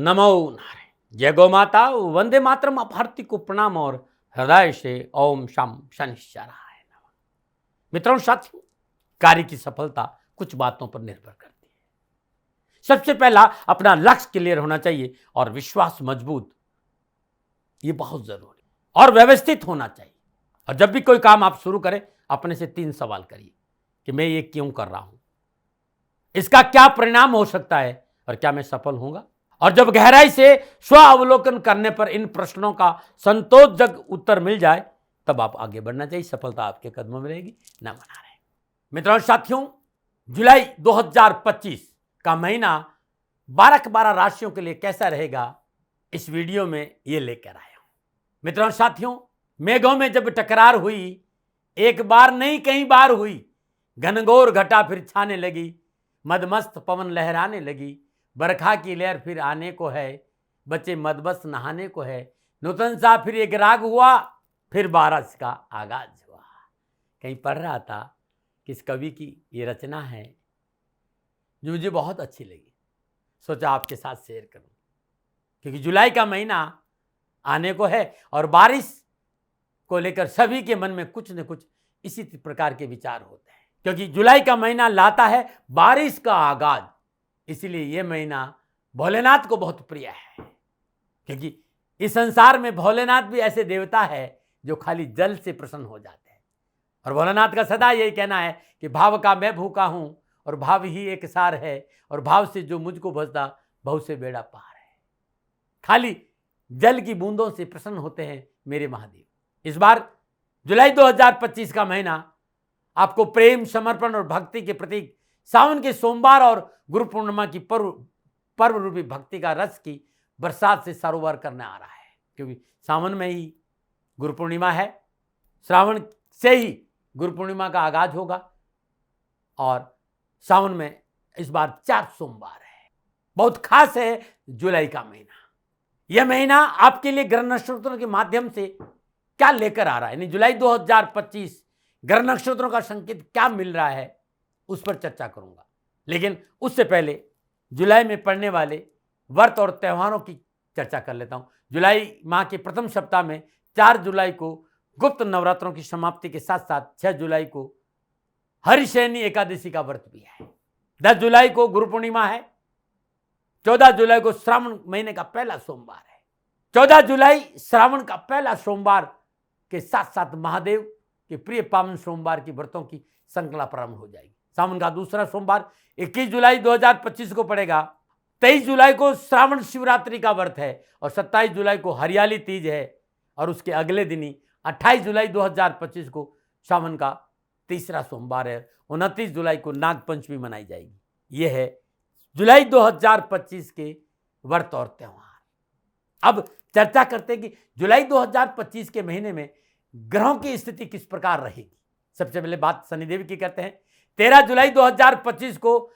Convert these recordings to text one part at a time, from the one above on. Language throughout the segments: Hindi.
नमो नारायण। जय गौ माता। वंदे मातरम। अपहर्ति को प्रणाम और हृदय से ओम शम शनिश्चराय नमः। मित्रों साथियों, कार्य की सफलता कुछ बातों पर निर्भर करती है। सबसे पहला अपना लक्ष्य क्लियर होना चाहिए और विश्वास मजबूत, ये बहुत जरूरी और व्यवस्थित होना चाहिए। और जब भी कोई काम आप शुरू करें, अपने से 3 सवाल करिए कि मैं ये क्यों कर रहा हूं, इसका क्या परिणाम हो सकता है और क्या मैं सफल होऊंगा। और जब गहराई से स्व अवलोकन करने पर इन प्रश्नों का संतोषजनक उत्तर मिल जाए, तब आप आगे बढ़ना चाहिए। सफलता आपके कदमों में रहेगी। न मना रहे मित्रों साथियों, जुलाई 2025 का महीना 12 के 12 राशियों के लिए कैसा रहेगा, इस वीडियो में ये लेकर आया हूं। मित्रों साथियों, मेघों में जब टकरार हुई, एक बार नहीं कई बार हुई, घनघोर घटा फिर छाने लगी, मदमस्त पवन लहराने लगी, बरखा की लहर फिर आने को है, बच्चे मदबस नहाने को है, नूतन सा फिर एक राग हुआ, फिर बारिश का आगाज हुआ। कहीं पढ़ रहा था कि इस कवि की ये रचना है जो मुझे बहुत अच्छी लगी, सोचा आपके साथ शेयर करूं। क्योंकि जुलाई का महीना आने को है और बारिश को लेकर सभी के मन में कुछ न कुछ इसी प्रकार के विचार होते हैं। क्योंकि जुलाई का महीना लाता है बारिश का आगाज, इसलिए यह महीना भोलेनाथ को बहुत प्रिय है। क्योंकि इस संसार में भोलेनाथ भी ऐसे देवता है जो खाली जल से प्रसन्न हो जाते हैं। और भोलेनाथ का सदा यही कहना है कि भाव का मैं भूखा हूं और भाव ही एक सार है, और भाव से जो मुझको भजता बहु से बेड़ा पार है। खाली जल की बूंदों से प्रसन्न होते हैं मेरे महादेव। इस बार जुलाई 2025 का महीना आपको प्रेम, समर्पण और भक्ति के प्रतीक सावन के सोमवार और गुरु पूर्णिमा की पर्व रूपी भक्ति का रस की बरसात से सरोवर करने आ रहा है। क्योंकि सावन में ही गुरु पूर्णिमा है, श्रावण से ही गुरु पूर्णिमा का आगाज होगा और सावन में इस बार 4 सोमवार है। बहुत खास है जुलाई का महीना। यह महीना आपके लिए ग्रह नक्षत्रों के माध्यम से क्या लेकर आ रहा है, यानी जुलाई 2025 ग्रह नक्षत्रों का संकेत क्या मिल रहा है, उस पर चर्चा करूंगा। लेकिन उससे पहले जुलाई में पड़ने वाले व्रत और त्योहारों की चर्चा कर लेता हूं। जुलाई माह के प्रथम सप्ताह में 4 जुलाई को गुप्त नवरात्रों की समाप्ति के साथ साथ 6 जुलाई को हरिशयनी एकादशी का व्रत भी है। 10 जुलाई को गुरु पूर्णिमा है। 14 जुलाई को श्रावण महीने का पहला सोमवार है। 14 जुलाई श्रावण का पहला सोमवार के साथ साथ महादेव के प्रिय पावन सोमवार की व्रतों की श्रृंखला प्रारंभ हो जाएगी। सावन का दूसरा सोमवार 21 जुलाई 2025 को पड़ेगा। 23 जुलाई को श्रावण शिवरात्रि का व्रत है और 27 जुलाई को हरियाली तीज है और उसके अगले दिन ही 28 जुलाई 2025 को सावन का तीसरा सोमवार है। 29 जुलाई को नाग पंचमी मनाई जाएगी। यह है जुलाई 2025 के व्रत और त्योहार। अब चर्चा करते हैं कि जुलाई 2025 के महीने में ग्रहों की स्थिति किस प्रकार रहेगी। सबसे पहले बात शनिदेव की करते हैं। 13 जुलाई 2025 को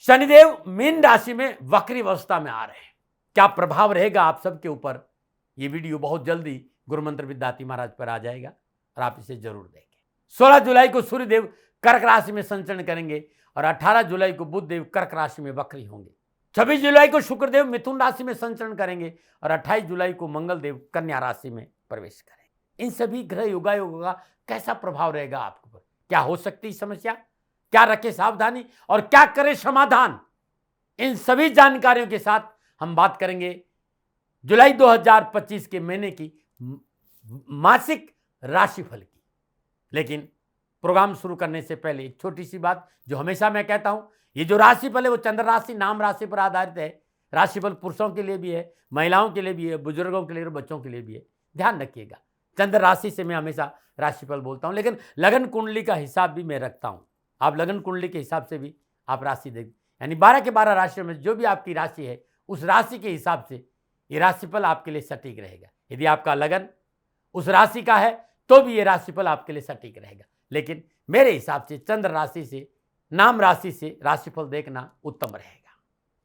शनिदेव मीन राशि में वक्री अवस्था में आ रहे हैं। क्या प्रभाव रहेगा आप सबके ऊपर, यह वीडियो बहुत जल्दी गुरु मंत्र विद्यार्थी महाराज पर आ जाएगा और आप इसे जरूर देखें। 16 जुलाई को सूर्यदेव कर्क राशि में संचरण करेंगे और 18 जुलाई को बुधदेव कर्क राशि में वक्री होंगे। 26 जुलाई को शुक्रदेव मिथुन राशि में संचरण करेंगे और 28 जुलाई को मंगलदेव कन्या राशि में प्रवेश करेंगे। इन सभी ग्रह योगायोगों का कैसा प्रभाव रहेगा आपके ऊपर, क्या हो सकती है समस्या, क्या रखे सावधानी और क्या करे समाधान, इन सभी जानकारियों के साथ हम बात करेंगे जुलाई 2025 के महीने की मासिक राशिफल की। लेकिन प्रोग्राम शुरू करने से पहले एक छोटी सी बात जो हमेशा मैं कहता हूं, ये जो राशिफल है वो चंद्र राशि नाम राशि पर आधारित है। राशिफल पुरुषों के लिए भी है, महिलाओं के लिए भी है, बुजुर्गों के लिए और बच्चों के लिए भी है। ध्यान रखिएगा, चंद्र राशि से मैं हमेशा राशिफल बोलता हूं, लेकिन लगन कुंडली का हिसाब भी मैं रखता हूं। आप लगन कुंडली के हिसाब से भी आप राशि देख, यानी 12 के 12 राशियों में जो भी आपकी राशि है उस राशि के हिसाब से ये राशिफल आपके लिए सटीक रहेगा। यदि आपका लगन उस राशि का है तो भी ये राशिफल आपके लिए सटीक रहेगा। लेकिन मेरे हिसाब से चंद्र राशि से नाम राशि से राशिफल देखना उत्तम रहेगा।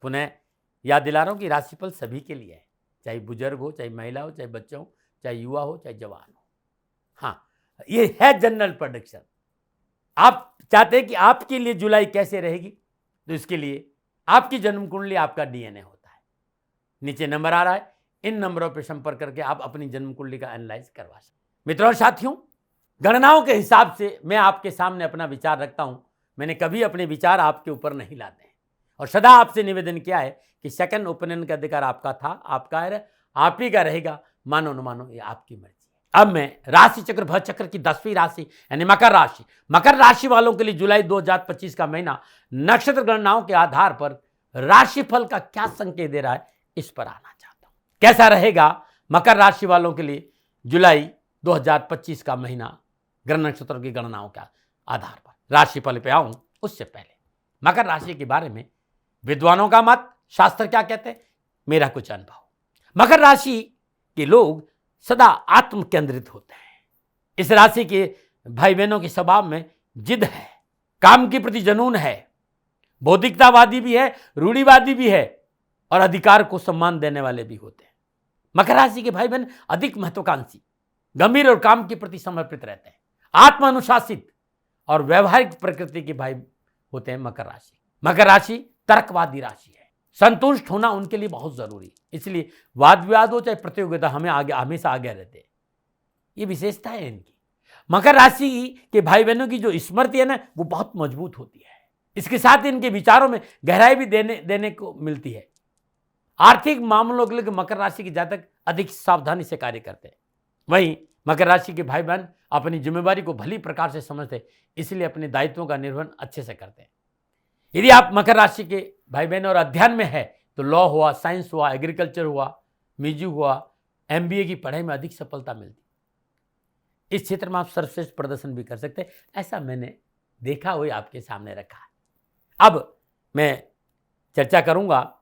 पुनः याद दिला रहा हूं कि राशिफल सभी के लिए है, चाहे बुजुर्ग हो, चाहे महिला हो, चाहे बच्चा हो, चाहे युवा हो, चाहे जवान हो। हाँ, ये है जनरल प्रेडिक्शन। आप चाहते हैं कि आपके लिए जुलाई कैसे रहेगी, तो इसके लिए आपकी जन्म कुंडली आपका डीएनए होता है। नीचे नंबर आ रहा है, इन नंबरों पर संपर्क करके आप अपनी जन्म कुंडली का एनालाइज करवा सकते हैं। मित्रों और साथियों, गणनाओं के हिसाब से मैं आपके सामने अपना विचार रखता हूं। मैंने कभी अपने विचार आपके ऊपर नहीं लाते हैं और सदा आपसे निवेदन किया है कि सेकंड ओपिनियन का अधिकार आपका था, आपका है, आप ही का रहेगा। मानो न मानो ये आपकी मर्जी है। अब मैं राशि चक्र भर चक्र की 10वीं राशि यानी मकर राशि वालों के लिए जुलाई 2025 का महीना नक्षत्र गणनाओं के आधार पर राशिफल का क्या संकेत दे रहा है, इस पर आना चाहता हूं। कैसा रहेगा मकर राशि वालों के लिए जुलाई 2025 का महीना ग्रह नक्षत्र की गणनाओं के आधार पर। राशिफल पे आऊं उससे पहले मकर राशि के बारे में विद्वानों का मत, शास्त्र क्या कहते हैं, मेरा कुछ अनुभव। मकर राशि के लोग सदा आत्म केंद्रित होते हैं। इस राशि के भाई बहनों के स्वभाव में जिद है, काम के प्रति जुनून है, बौद्धिकतावादी भी है, रूढ़िवादी भी है और अधिकार को सम्मान देने वाले भी होते हैं। मकर राशि के भाई बहन अधिक महत्वाकांक्षी, गंभीर और काम के प्रति समर्पित रहते हैं, आत्म अनुशासित और व्यवहारिक प्रकृति के भाई होते हैं मकर राशि तर्कवादी राशि है। संतुष्ट होना उनके लिए बहुत जरूरी, इसलिए वाद विवाद हो चाहे प्रतियोगिता हमेशा आगे रहते हैं। ये विशेषता है इनकी। मकर राशि के भाई बहनों की जो स्मृति है ना, वो बहुत मजबूत होती है। इसके साथ इनके विचारों में गहराई भी देने को मिलती है। आर्थिक मामलों के लिए मकर राशि के जातक अधिक सावधानी से कार्य करते हैं। वहीं मकर राशि के भाई बहन अपनी जिम्मेवारी को भली प्रकार से समझते हैं, इसलिए अपने दायित्वों का निर्वहन अच्छे से करते हैं। यदि आप मकर राशि के भाई बहन और अध्ययन में है तो लॉ हुआ, साइंस हुआ, एग्रीकल्चर हुआ, म्यूजिक हुआ, MBA की पढ़ाई में अधिक सफलता मिलती। इस क्षेत्र में आप सर्वश्रेष्ठ प्रदर्शन भी कर सकते हैं, ऐसा मैंने देखा हुआ आपके सामने रखा है। अब मैं चर्चा करूंगा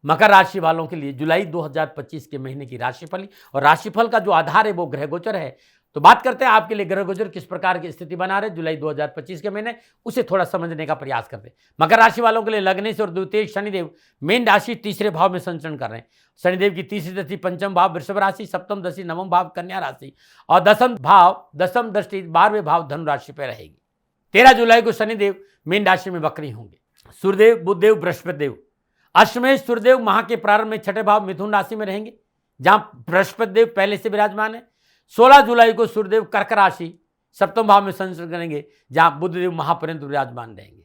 मकर राशि वालों के लिए जुलाई 2025 के महीने की राशिफल, और राशिफल का जो आधार है वो ग्रह गोचर है। तो बात करते हैं आपके लिए ग्रह गोचर किस प्रकार की स्थिति बना रहे जुलाई 2025 के महीने, उसे थोड़ा समझने का प्रयास करते हैं। मकर राशि वालों के लिए लग्नेश और द्वितीय शनिदेव मीन राशि तीसरे भाव में संचरण कर रहे हैं। शनिदेव की तीसरी दृष्टि पंचम भाव वृषभ राशि, सप्तम दृष्टि नवम भाव कन्या राशि और दसम दृष्टि 12वें भाव धनु राशि पर रहेगी। 13 जुलाई को शनिदेव मीन राशि में वक्री होंगे। सूर्यदेव, बुधदेव, बृहस्पति देव अष्टमेश सूर्यदेव माह के प्रारंभ में छठे भाव मिथुन राशि में रहेंगे, जहां बृहस्पति देव पहले से विराजमान है। 16 जुलाई को सूर्यदेव कर्क राशि सप्तम भाव में संचरण करेंगे, जहां बुधदेव महापर्यंत विराजमान रहेंगे।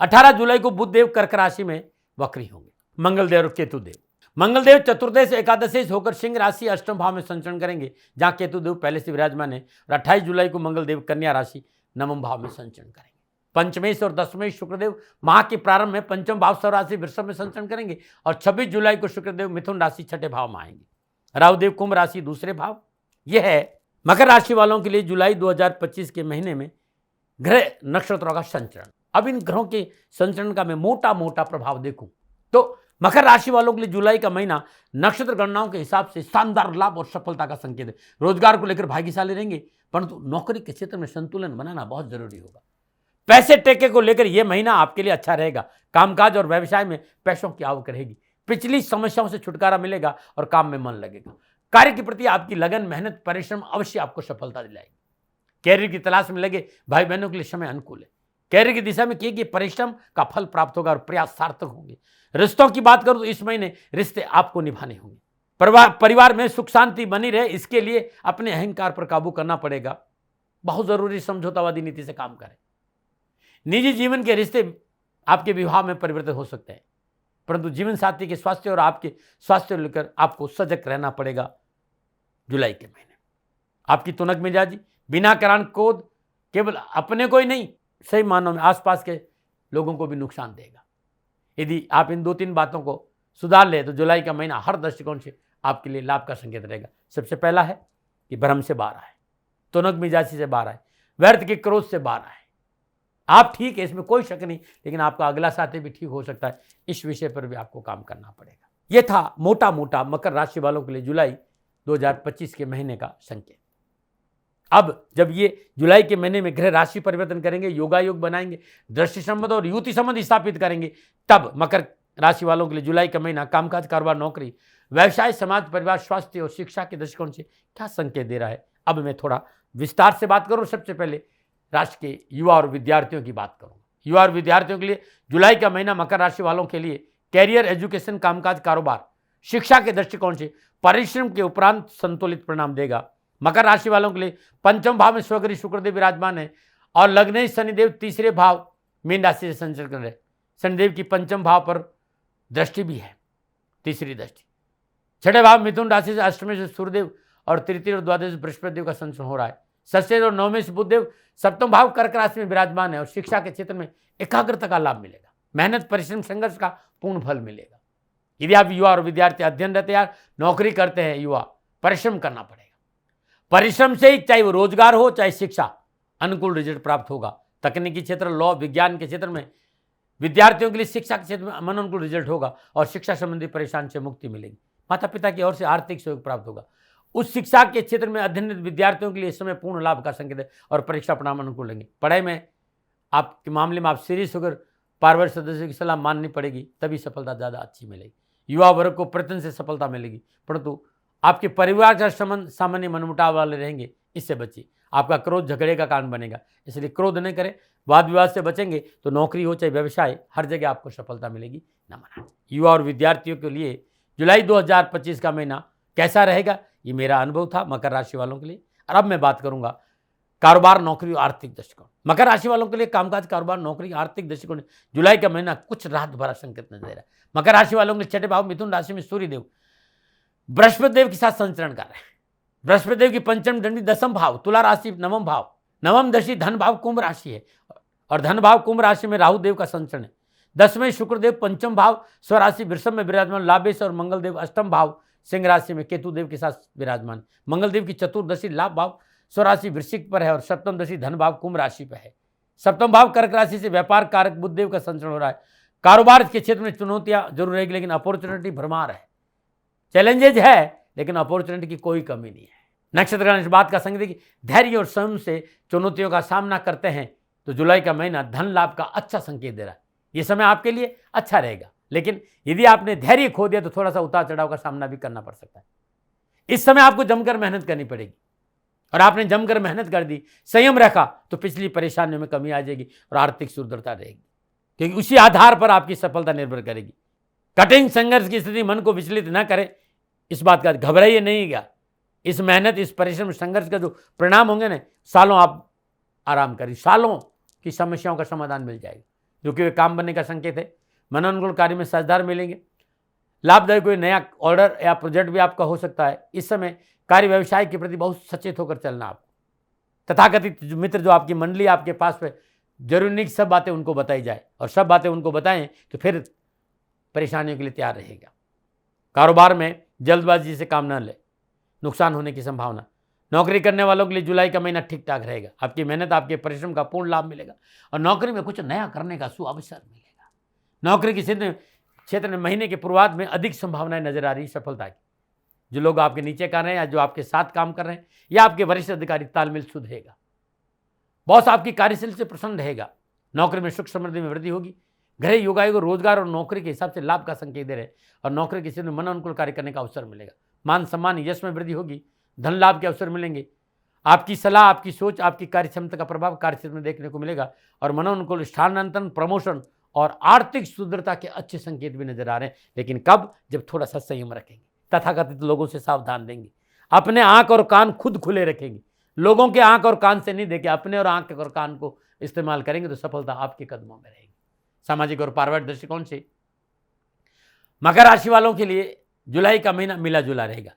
18 जुलाई को बुधदेव कर्क राशि में वक्री होंगे। मंगलदेव और केतुदेव, मंगलदेव चतुर्दश एकादशेश होकर सिंह राशि अष्टम भाव में संचरण करेंगे, जहां केतुदेव पहले से विराजमान है। और 28 जुलाई को मंगलदेव कन्या राशि नवम भाव में संचरण करेंगे। पंचमेश और दशमेश शुक्रदेव माह के प्रारंभ में पंचम भाव स्वराशि वृषभ में संचरण करेंगे और 26 जुलाई को शुक्रदेव मिथुन राशि छठे भाव में आएंगे। राहुदेव कुंभ राशि दूसरे भाव। यह है मकर राशि वालों के लिए जुलाई 2025 के महीने में ग्रह नक्षत्रों का संचरण। अब इन ग्रहों के संचरण का मैं मोटा मोटा प्रभाव देखूं तो मकर राशि वालों के लिए जुलाई का महीना नक्षत्र गणनाओं के हिसाब से शानदार लाभ और सफलता का संकेत है। रोजगार को लेकर भाग्यशाली रहेंगे, परंतु नौकरी के क्षेत्र में संतुलन बनाना बहुत जरूरी होगा। पैसे टेके को लेकर यह महीना आपके लिए अच्छा रहेगा। कामकाज और व्यवसाय में पैसों की आवक रहेगी। पिछली समस्याओं से छुटकारा मिलेगा और काम में मन लगेगा। कार्य के प्रति आपकी लगन, मेहनत, परिश्रम अवश्य आपको सफलता दिलाएगी। कैरियर की तलाश में लगे भाई बहनों के लिए समय अनुकूल है। कैरियर की दिशा में किए गए परिश्रम का फल प्राप्त होगा और प्रयास सार्थक होंगे। रिश्तों की बात करूं तो इस महीने रिश्ते आपको निभाने होंगे। परिवार में सुख शांति बनी रहे, इसके लिए अपने अहंकार पर काबू करना पड़ेगा। बहुत जरूरी समझौतावादी नीति से काम करें। निजी जीवन के रिश्ते आपके विवाह में परिवर्तित हो सकते हैं, परंतु जीवन साथी के स्वास्थ्य और आपके स्वास्थ्य को लेकर आपको सजग रहना पड़ेगा। जुलाई के महीने आपकी तुनक मिजाजी, बिना कारण क्रोध केवल अपने को ही नहीं, सही मानों में आसपास के लोगों को भी नुकसान देगा। यदि आप इन 2-3 बातों को सुधार ले तो जुलाई का महीना हर दृष्टिकोण से आपके लिए लाभ का संकेत रहेगा। सबसे पहला है कि भ्रम से बाहर आए, तुनक मिजाजी से बाहर आए, व्यर्थ के क्रोध से बाहर आए। आप ठीक है, इसमें कोई शक नहीं, लेकिन आपका अगला साथी भी ठीक हो सकता है। इस विषय पर भी आपको काम करना पड़ेगा। यह था मोटा मोटा मकर राशि वालों के लिए जुलाई 2025 के महीने का संकेत। अब जब ये जुलाई के महीने में ग्रह राशि परिवर्तन करेंगे, योगायोग बनाएंगे, दृष्टि संबंध और युति संबंध स्थापित करेंगे, तब मकर राशि वालों के लिए जुलाई का महीना कामकाज, कारोबार, नौकरी, व्यवसाय, समाज, परिवार, स्वास्थ्य और शिक्षा के दृष्टिकोण से क्या संकेत दे रहा है, अब मैं थोड़ा विस्तार से बात करूं। सबसे पहले राष्ट्र के युवा और विद्यार्थियों की बात करूंगा। युवा और विद्यार्थियों के लिए जुलाई का महीना मकर राशि वालों के लिए कैरियर, एजुकेशन, कामकाज, कारोबार, शिक्षा के दृष्टिकोण से परिश्रम के उपरांत संतुलित परिणाम देगा। मकर राशि वालों के लिए पंचम भाव में स्वग्रही शुक्रदेव विराजमान है और लग्नेश शनिदेव तीसरे भाव मीन राशि से संचरण कर रहे हैं। शनिदेव की पंचम भाव पर दृष्टि भी है, तीसरी दृष्टि। छठे भाव मिथुन राशि से अष्टमें से सूर्यदेव और तृतीय और द्वादश बृहस्पति देव का संचरण हो रहा है। षष्ठ और नवमें से बुधदेव सप्तम भाव कर्क राशि में विराजमान है और शिक्षा के क्षेत्र में एकाग्रता का लाभ मिलेगा। मेहनत परिश्रम संघर्ष का पूर्ण फल मिलेगा। यदि आप युवा और विद्यार्थी अध्ययनरत या नौकरी करते हैं, युवा परिश्रम करना पड़ेगा। परिश्रम से ही चाहे वो रोजगार हो चाहे शिक्षा, अनुकूल रिजल्ट प्राप्त होगा। तकनीकी क्षेत्र, लॉ, विज्ञान के क्षेत्र में विद्यार्थियों के लिए शिक्षा के क्षेत्र में मन अनुकूल रिजल्ट होगा और शिक्षा संबंधी परेशानी से मुक्ति मिलेगी। माता पिता की ओर से आर्थिक सहयोग प्राप्त होगा। उस शिक्षा के क्षेत्र में अध्ययनरत विद्यार्थियों के लिए इस समय पूर्ण लाभ का संकेत है और परीक्षा परिणाम अनुकूल लेंगे। पढ़ाई में आपके मामले में आप सीरियस होकर पारिवारिक सदस्यों की सलाह माननी पड़ेगी, तभी सफलता ज़्यादा अच्छी मिलेगी। युवा वर्ग को प्रयत्न से सफलता मिलेगी, परंतु आपके परिवार का संबंध सामान्य मनमुटाव वाले रहेंगे, इससे बचिए। आपका क्रोध झगड़े का कारण बनेगा, इसलिए क्रोध नहीं करें। वाद विवाद से बचेंगे तो नौकरी हो चाहे व्यवसाय, हर जगह आपको सफलता मिलेगी। नमन। युवा और विद्यार्थियों के लिए जुलाई 2025 का महीना कैसा रहेगा, ये मेरा अनुभव था मकर राशि वालों के लिए। और अब मैं बात करूंगा कारोबार, नौकरी और आर्थिक दृष्टिकोण। मकर राशि वालों के लिए कामकाज, कारोबार, नौकरी, आर्थिक दृष्टिकोण जुलाई का महीना कुछ राहत भरा संकेत नजर आ रहा है। मकर राशि वालों के छठे भाव मिथुन राशि में सूर्यदेव बृहस्पति देव के साथ संचरण कर रहे हैं। बृहस्पति देव की पंचम दंडी दसम भाव तुला राशि, नवम भाव, नवम दशी धन भाव कुंभ राशि है और धन भाव कुंभ राशि में राहु देव का संचरण है। 10वें शुक्रदेव पंचम भाव स्वराशि वृषभ में विराजमान, लाभेश और मंगल देव अष्टम भाव सिंह राशि में केतु देव के साथ विराजमान। मंगल देव की चतुर्दशी लाभ भाव स्वराशि वृश्चिक पर है और सप्तम दशी धन भाव कुंभ राशि पर है। सप्तम भाव कर्क राशि से व्यापार कारक बुध देव का संचरण हो रहा है। कारोबार के क्षेत्र में चुनौतियां जरूर रहेगी, लेकिन अपॉर्चुनिटी भरमार है। चैलेंजेज है लेकिन अपॉर्चुनिटी की कोई कमी नहीं है। नक्षत्र इस बात का संकेत कि धैर्य और संयम से चुनौतियों का सामना करते हैं तो जुलाई का महीना धन लाभ का अच्छा संकेत दे रहा है। ये समय आपके लिए अच्छा रहेगा, लेकिन यदि आपने धैर्य खो दिया तो थोड़ा सा उतार चढ़ाव का सामना भी करना पड़ सकता है। इस समय आपको जमकर मेहनत करनी पड़ेगी और आपने जमकर मेहनत कर दी, संयम रखा तो पिछली परेशानियों में कमी आ जाएगी और आर्थिक सुदृढ़ता रहेगी, क्योंकि उसी आधार पर आपकी सफलता निर्भर करेगी। कठिन संघर्ष की स्थिति मन को विचलित न करे, इस बात का घबराइए नहीं। क्या इस मेहनत, इस परिश्रम, संघर्ष का जो परिणाम होंगे ना, सालों आप आराम करिए, सालों की समस्याओं का समाधान मिल जाएगा, जो कि वे काम बनने का संकेत है। मनोनुकूल कार्य में साझेदार मिलेंगे। लाभदायक कोई नया ऑर्डर या प्रोजेक्ट भी आपका हो सकता है। इस समय कार्य व्यवसाय के प्रति बहुत सचेत होकर चलना आपको। तथाकथित मित्र जो आपकी मंडली आपके पास पे, जरूरी नहीं सब बातें उनको बताई जाए, और सब बातें उनको बताएं तो फिर परेशानियों के लिए तैयार रहेगा। कारोबार में जल्दबाजी से काम न ले, नुकसान होने की संभावना। नौकरी करने वालों के लिए जुलाई का महीना ठीक ठाक रहेगा। आपकी मेहनत, आपके परिश्रम का पूर्ण लाभ मिलेगा और नौकरी में कुछ नया करने का सुअवसर मिलेगा। नौकरी के क्षेत्र में महीने के पूर्वार्ध में अधिक संभावनाएं नजर आ रही सफलता की। जो लोग आपके नीचे कर रहे हैं या जो आपके साथ काम कर रहे हैं या आपके वरिष्ठ अधिकारी, तालमेल सुधरेगा। बॉस आपकी कार्यशैली से प्रसन्न रहेगा। नौकरी में सुख समृद्धि में वृद्धि होगी। घरेलू योगायोग रोजगार और नौकरी के हिसाब से लाभ का संकेत दे रहे हैं और नौकरी के क्षेत्र में मन अनुकूल कार्य करने का अवसर मिलेगा। मान सम्मान, यश में वृद्धि होगी। धन लाभ के अवसर मिलेंगे। आपकी सलाह, आपकी सोच, आपकी कार्य क्षमता का प्रभाव कार्यक्षेत्र में देखने को मिलेगा और मनोनुकूल स्थानांतरण, प्रमोशन और आर्थिक सुदृढ़ता के अच्छे संकेत भी नजर आ रहे हैं। लेकिन कब? जब थोड़ा सा संयम रखेंगे, तथाकथित लोगों से सावधान देंगे, अपने आंख और कान खुद खुले रखेंगे। लोगों के आंख और कान से नहीं देके अपने और आंख और कान को इस्तेमाल करेंगे तो सफलता आपके कदमों में रहेगी। सामाजिक और पारिवारिक दृष्टिकोण से मकर राशि वालों के लिए जुलाई का महीना मिला जुला रहेगा।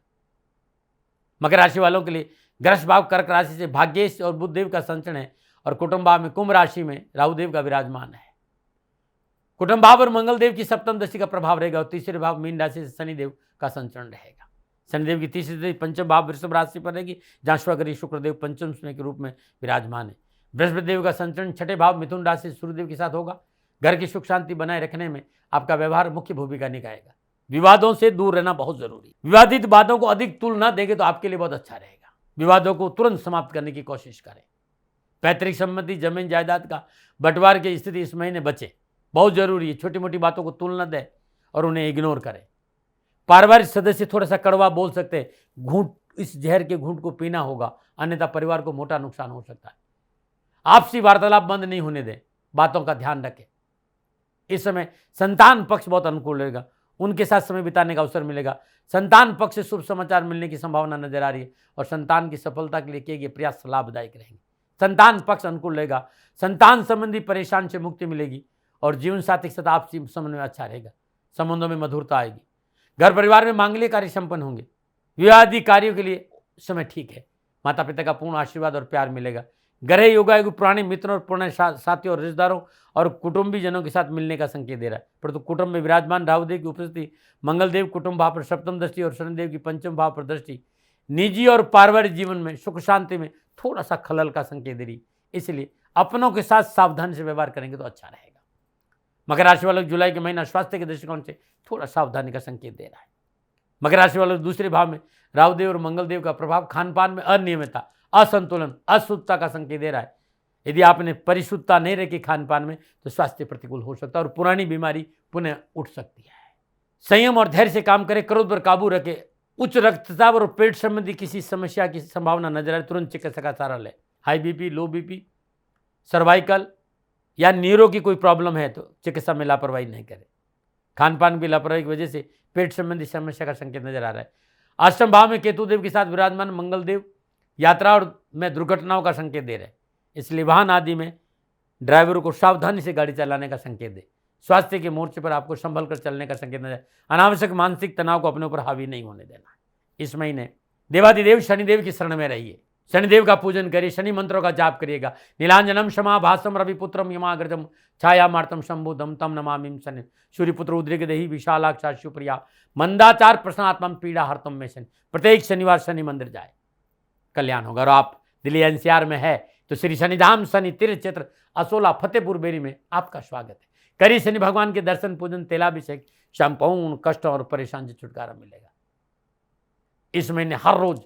मकर राशि वालों के लिए ग्रस्त भाव कर्क राशि से भाग्येश और बुध देव का संचरण है और कुटुंब भाव में कुंभ राशि में राहु देव का विराजमान है। कुटुंब भाव और मंगल देव की सप्तम दशा का प्रभाव रहेगा और तीसरे भाव मीन राशि से शनिदेव का संचरण रहेगा। शनिदेव की तीसरी दशा पंचम भाव वृषभ राशि पर रहेगी, जहां स्वग्रही शुक्रदेव पंचम के रूप में विराजमान है। बृहस्पति देव का संचरण छठे भाव मिथुन राशि सूर्यदेव के साथ होगा। घर की सुख शांति बनाए रखने में आपका व्यवहार मुख्य भूमिका निभाएगा। विवादों से दूर रहना बहुत जरूरी। विवादित बातों को अधिक तुल ना देंगे तो आपके लिए बहुत अच्छा रहेगा। विवादों को तुरंत समाप्त करने की कोशिश करें। पैतृक संपत्ति, जमीन जायदाद का बंटवार की स्थिति इस महीने बचे, बहुत जरूरी है। छोटी मोटी बातों को तुल न दें और उन्हें इग्नोर करें। पारिवारिक सदस्य थोड़ा सा कड़वा बोल सकते हैं, घूंट, इस जहर के घूंट को पीना होगा, अन्यथा परिवार को मोटा नुकसान हो सकता है। आपसी वार्तालाप बंद नहीं होने दें, बातों का ध्यान रखें। इस समय संतान पक्ष बहुत अनुकूल रहेगा। उनके साथ समय बिताने का अवसर मिलेगा। संतान पक्ष से शुभ समाचार मिलने की संभावना नजर आ रही है और संतान की सफलता के लिए किए गए प्रयास लाभदायक रहेंगे। संतान पक्ष अनुकूल रहेगा। संतान संबंधी परेशान से मुक्ति मिलेगी और जीवन साथी के साथ आपसी संबंध में अच्छा रहेगा। संबंधों में मधुरता आएगी। घर परिवार में मांगलिक कार्य संपन्न होंगे। विवाहादि कार्यों के लिए समय ठीक है। माता पिता का पूर्ण आशीर्वाद और प्यार मिलेगा। ग्रह योगायोग पुराने मित्रों और पुराने साथियों और रिश्तेदारों और कुटुंबी जनों के साथ मिलने का संकेत दे रहा है। परंतु कुटुंब में विराजमान राहुदेव की उपस्थिति, मंगलदेव कुटुंब भाव पर सप्तम दृष्टि और शनिदेव की पंचम भाव पर दृष्टि निजी और पारिवारिक जीवन में सुख शांति में थोड़ा सा खलल का संकेत दे रही। इसलिए अपनों के साथ सावधानी से व्यवहार करेंगे तो अच्छा रहेगा। मकर राशि वालों जुलाई के महीना स्वास्थ्य के दृष्टिकोण से थोड़ा सावधानी का संकेत दे रहा है। मकर राशि वालों दूसरे भाव में राहुदेव और मंगलदेव का प्रभाव खान पान में अनियमितता, असंतुलन, अशुद्धता का संकेत दे रहा है। यदि आपने परिशुद्धता नहीं रखी खान पान में तो स्वास्थ्य प्रतिकूल हो सकता है और पुरानी बीमारी पुनः उठ सकती है। संयम और धैर्य से काम करें, क्रोध पर काबू रखें। उच्च रक्तचाप और पेट संबंधी किसी समस्या की संभावना नजर आए, तुरंत चिकित्सक का सहारा लें। हाई बीपी, लो बीपी, सर्वाइकल या नीरों की कोई प्रॉब्लम है तो चिकित्सा में लापरवाही नहीं करें। खान पान की लापरवाही की वजह से पेट संबंधी समस्या का संकेत नजर आ रहा है। अष्टम भाव में केतुदेव के साथ विराजमान मंगलदेव यात्रा और में दुर्घटनाओं का संकेत दे रहे हैं। इसलिए वाहन आदि में ड्राइवरों को सावधानी से गाड़ी चलाने का संकेत दे। स्वास्थ्य के मोर्चे पर आपको संभल कर चलने का संकेत नजर। अनावश्यक मानसिक तनाव को अपने ऊपर हावी नहीं होने देना। इस महीने देवादिदेव शनिदेव की शरण में रहिए। शनिदेव का पूजन करिए, शनि मंत्रों का जाप करिएगा। नीलांजनम क्षमा भासम रविपुत्रम यमाग्रजम छायामार्तम शंभुदम तम नमामिम शनि सूर्यपुत्र उद्रेकदेहि विशालाक्षा सुप्रिया मंदाचार प्रसन्नात्मम पीड़ा हरतम में शनि। प्रत्येक शनिवार शनि मंदिर जाए, कल्याण होगा। और आप दिल्ली एनसीआर में है तो श्री शनिधाम शनि तीर्थ क्षेत्र असोला फतेहपुर बेरी में आपका स्वागत है। करिए शनि भगवान के दर्शन, पूजन, तेलाभिषेक, संपूर्ण कष्टों और परेशान से छुटकारा मिलेगा। इस महीने हर रोज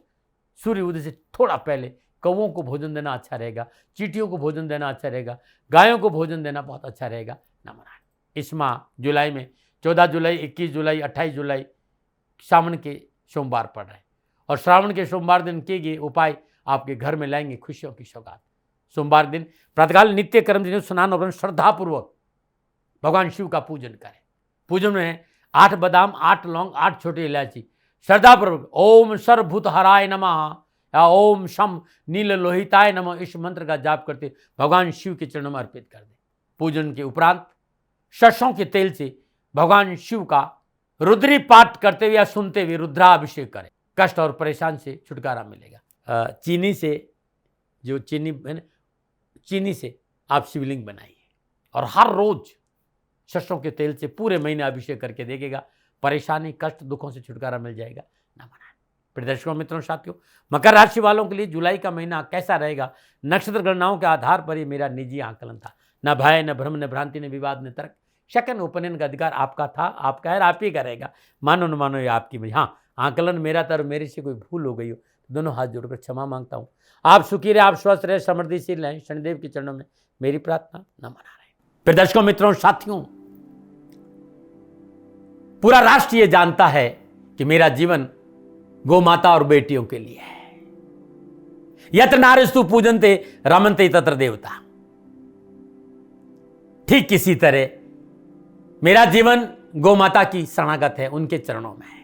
सूर्य उदय से थोड़ा पहले कौवों को भोजन देना अच्छा रहेगा। चींटियों को भोजन देना अच्छा रहेगा। गायों को भोजन देना बहुत अच्छा रहेगा। नमनारायण। इस माह जुलाई में 14 जुलाई, 21 जुलाई, 28 जुलाई श्रावण के सोमवार पड़ रहे हैं और श्रावण के सोमवार दिन किए गए उपाय आपके घर में लाएंगे खुशियों की सौगात। सोमवार दिन प्रातःकाल नित्य कर्म दिन स्नान और श्रद्धापूर्वक भगवान शिव का पूजन करें। पूजन में 8 बादाम, 8 लौंग, 8 छोटी इलायची श्रद्धापूर्वक ओम सर्वभूतहराय नमः या ओम शम नील लोहिताय नमः इस मंत्र का जाप करते भगवान शिव के चरणों में अर्पित कर दें। पूजन के उपरांत सरसों के तेल से भगवान शिव का रुद्री पाठ करते हुए या सुनते हुए रुद्राभिषेक करें। कष्ट और परेशान से छुटकारा मिलेगा। चीनी से जो चीनी से आप शिवलिंग बनाइए और हर रोज सरसों के तेल से पूरे महीने अभिषेक करके देखिएगा। परेशानी, कष्ट, दुखों से छुटकारा मिल जाएगा। नमन। दर्शकों, मित्रों, साथियों, मकर राशि वालों के लिए जुलाई का महीना कैसा रहेगा, नक्षत्र गणनाओं के आधार पर ये मेरा निजी आकलन था। न भय, न भ्रम, न भ्रांति, न विवाद, न तर्क। सेकंड ओपिनियन का अधिकार आपका था, आपका है, आप ही का रहेगा। मानो न मानो ये आपकी मर्जी। हाँ, आकलन मेरा था और मेरे से कोई भूल हो गई हो तो दोनों हाथ जोड़कर क्षमा मांगता हूँ। आप सुखी रहे, आप स्वस्थ रहे, समृद्धिशील रहें, शनिदेव के चरणों में मेरी प्रार्थना। नमन नारायण। दर्शकों, मित्रों, साथियों, पूरा राष्ट्र ये जानता है कि मेरा जीवन गौ माता और बेटियों के लिए है। यत्र नारीस्तु पूजन्ते रमन्ते तत्र देवता। ठीक किसी तरह मेरा जीवन गौ माता की शरणागत है, उनके चरणों में है।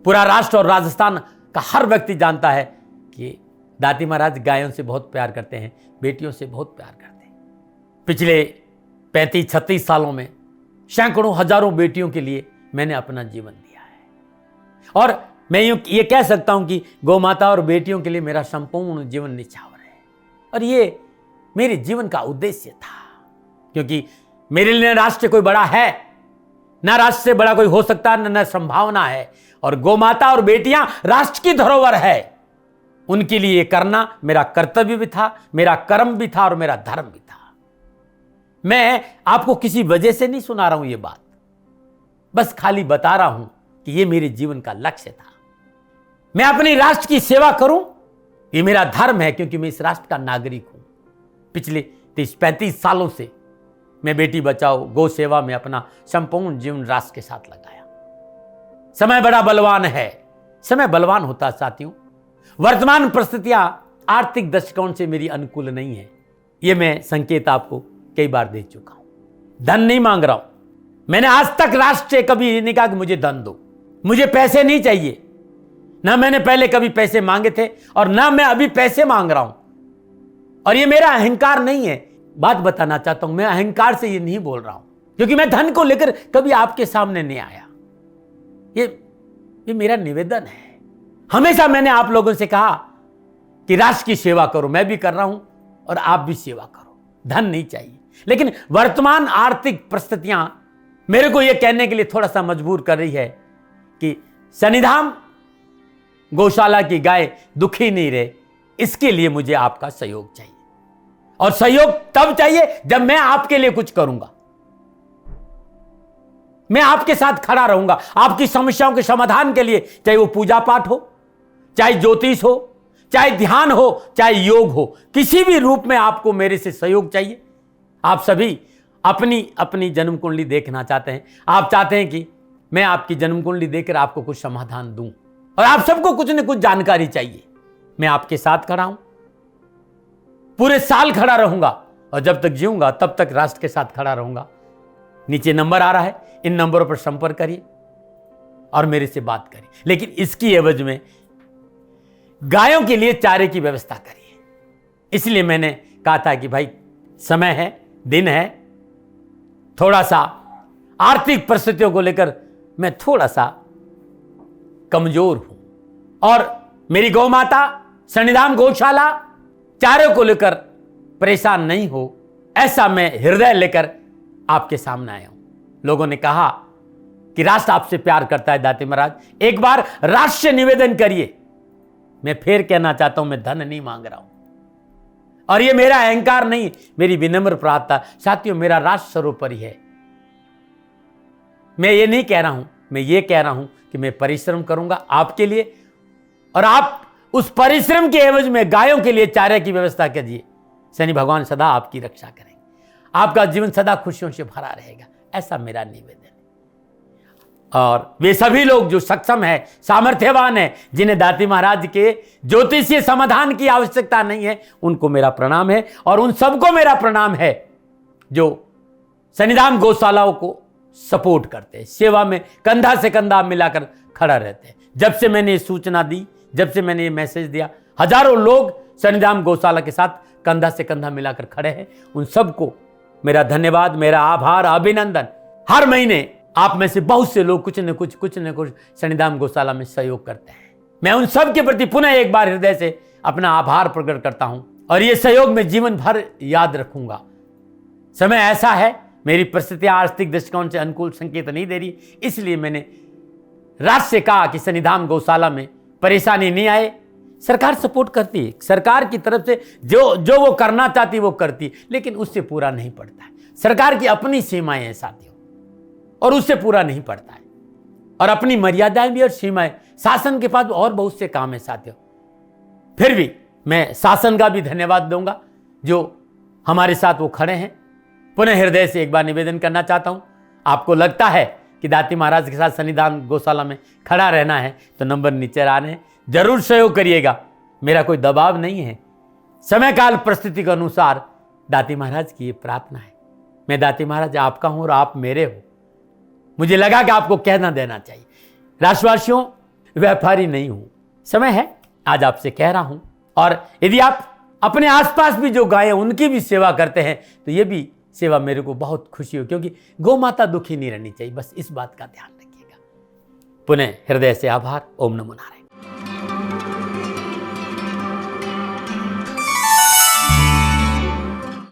पूरा राष्ट्र और राजस्थान का हर व्यक्ति जानता है कि दाती महाराज गायों से बहुत प्यार करते हैं, बेटियों से बहुत प्यार करते हैं। पिछले 35-36 सालों में सैकड़ों हजारों बेटियों के लिए मैंने अपना जीवन दिया है और मैं ये कह सकता हूं कि गौ माता और बेटियों के लिए मेरा संपूर्ण जीवन निछावर है। और ये मेरे जीवन का उद्देश्य था, क्योंकि मेरे लिए राष्ट्र कोई बड़ा है, ना राष्ट्र से बड़ा कोई हो सकता है, न संभावना है। और गौ माता और बेटियां राष्ट्र की धरोहर है। उनके लिए ये करना मेरा कर्तव्य भी था, मेरा कर्म भी था और मेरा धर्म भी था। मैं आपको किसी वजह से नहीं सुना रहा हूं ये बात, बस खाली बता रहा हूं कि ये मेरे जीवन का लक्ष्य था। मैं अपने राष्ट्र की सेवा करूं, ये मेरा धर्म है, क्योंकि मैं इस राष्ट्र का नागरिक हूं। पिछले 30-35 सालों से मैं बेटी बचाओ, गौ सेवा में अपना संपूर्ण जीवन राष्ट्र के साथ लगाया। समय बड़ा बलवान है, समय बलवान होता है साथियों। वर्तमान परिस्थितियां आर्थिक दृष्टिकोण से मेरी अनुकूल नहीं है, यह मैं संकेत आपको कई बार दे चुका हूं। धन नहीं मांग रहा हूं, मैंने आज तक राष्ट्र से कभी ये नहीं कहा कि मुझे धन दो, मुझे पैसे नहीं चाहिए। ना मैंने पहले कभी पैसे मांगे थे और ना मैं अभी पैसे मांग रहा हूं। और ये मेरा अहंकार नहीं है। बात बताना चाहता हूं, मैं अहंकार से ये नहीं बोल रहा हूं, क्योंकि मैं धन को लेकर कभी आपके सामने नहीं आया। ये मेरा निवेदन है। हमेशा मैंने आप लोगों से कहा कि राष्ट्र की सेवा करो, मैं भी कर रहा हूं और आप भी सेवा करो। धन नहीं चाहिए, लेकिन वर्तमान आर्थिक परिस्थितियां मेरे को यह कहने के लिए थोड़ा सा मजबूर कर रही है कि शनिधाम गौशाला की गाय दुखी नहीं रहे, इसके लिए मुझे आपका सहयोग चाहिए। और सहयोग तब चाहिए जब मैं आपके लिए कुछ करूंगा, मैं आपके साथ खड़ा रहूंगा आपकी समस्याओं के समाधान के लिए, चाहे वो पूजा पाठ हो, चाहे ज्योतिष हो, चाहे ध्यान हो, चाहे योग हो, किसी भी रूप में आपको मेरे से सहयोग चाहिए। आप सभी अपनी अपनी जन्म कुंडली देखना चाहते हैं, आप चाहते हैं कि मैं आपकी जन्म कुंडली देखकर आपको कुछ समाधान दूं, और आप सबको कुछ न कुछ जानकारी चाहिए। मैं आपके साथ खड़ा हूं, पूरे साल खड़ा रहूंगा, और जब तक जीऊंगा तब तक राष्ट्र के साथ खड़ा रहूंगा। नीचे नंबर आ रहा है, इन नंबरों पर संपर्क करिए और मेरे से बात करिए, लेकिन इसकी एवज में गायों के लिए चारे की व्यवस्था करिए। इसलिए मैंने कहा था कि भाई समय है, दिन है, थोड़ा सा आर्थिक परिस्थितियों को लेकर मैं थोड़ा सा कमजोर हूं, और मेरी गौ माता शनिधाम गौशाला चारे को लेकर परेशान नहीं हो, ऐसा मैं हृदय लेकर आपके सामने आया हूं। लोगों ने कहा कि राष्ट्र आपसे प्यार करता है दाती महाराज, एक बार राष्ट्र से निवेदन करिए। मैं फिर कहना चाहता हूं, मैं धन नहीं मांग रहा हूं, और ये मेरा अहंकार नहीं, मेरी विनम्र प्रार्थना। साथियों, मेरा राष्ट्र सर्वोपरि है। मैं ये नहीं कह रहा हूं, मैं ये कह रहा हूं कि मैं परिश्रम करूंगा आपके लिए, और आप उस परिश्रम के एवज में गायों के लिए चारे की व्यवस्था कीजिए। शनि भगवान सदा आपकी रक्षा करेंगे, आपका जीवन सदा खुशियों से भरा रहेगा, ऐसा मेरा निवेदन है। और वे सभी लोग जो सक्षम है, सामर्थ्यवान है, जिन्हें दाती महाराज के ज्योतिषीय समाधान की आवश्यकता नहीं है, उनको मेरा प्रणाम है। और उन सबको मेरा प्रणाम है जो शनिधाम गौशालाओं को सपोर्ट करते हैं, सेवा में कंधा से कंधा मिलाकर खड़ा रहते हैं। जब से मैंने ये सूचना दी, जब से मैंने ये मैसेज दिया, हजारों लोग शनिधाम गौशाला के साथ कंधा से कंधा मिलाकर खड़े हैं। उन सबको मेरा धन्यवाद, मेरा आभार, अभिनंदन। हर महीने आप में से बहुत से लोग कुछ न कुछ शनिधाम गौशाला में सहयोग करते हैं। मैं उन सब के प्रति पुनः एक बार हृदय से अपना आभार प्रकट करता हूं, और ये सहयोग मैं जीवन भर याद रखूंगा। समय ऐसा है, मेरी परिस्थितियां आर्थिक दृष्टिकोण से अनुकूल संकेत नहीं दे रही, इसलिए मैंने राष्ट्र से कहा कि शनिधाम गौशाला में परेशानी नहीं आए। सरकार सपोर्ट करती है, सरकार की तरफ से जो वो करना चाहती वो करती, लेकिन उससे पूरा नहीं पड़ता है। सरकार की अपनी सीमाएं हैं साथियों, और उससे पूरा नहीं पड़ता है, और अपनी मर्यादाएं भी और सीमाएं। शासन के पास और बहुत से काम है साथियों। फिर भी मैं शासन का भी धन्यवाद दूंगा जो हमारे साथ वो खड़े हैं। पुनः हृदय से एक बार निवेदन करना चाहता हूं, आपको लगता है कि दाती महाराज के साथ शनिधाम गौशाला में खड़ा रहना है तो नंबर नीचे आ रहे हैं, जरूर सहयोग करिएगा। मेरा कोई दबाव नहीं है, समय काल परिस्थिति के अनुसार दाती महाराज की ये प्रार्थना है। मैं दाती महाराज आपका हूं और आप मेरे हो, मुझे लगा कि आपको कहना देना चाहिए। राष्ट्रवासियों, व्यापारी नहीं हूं, समय है आज आपसे कह रहा हूं। और यदि आप अपने आसपास भी जो गाय उनकी भी सेवा करते हैं तो ये भी सेवा मेरे को बहुत खुशी हो, क्योंकि गौ माता दुखी नहीं रहनी चाहिए, बस इस बात का ध्यान रखिएगा। पुनः हृदय से आभार। ओम नमो नारायण।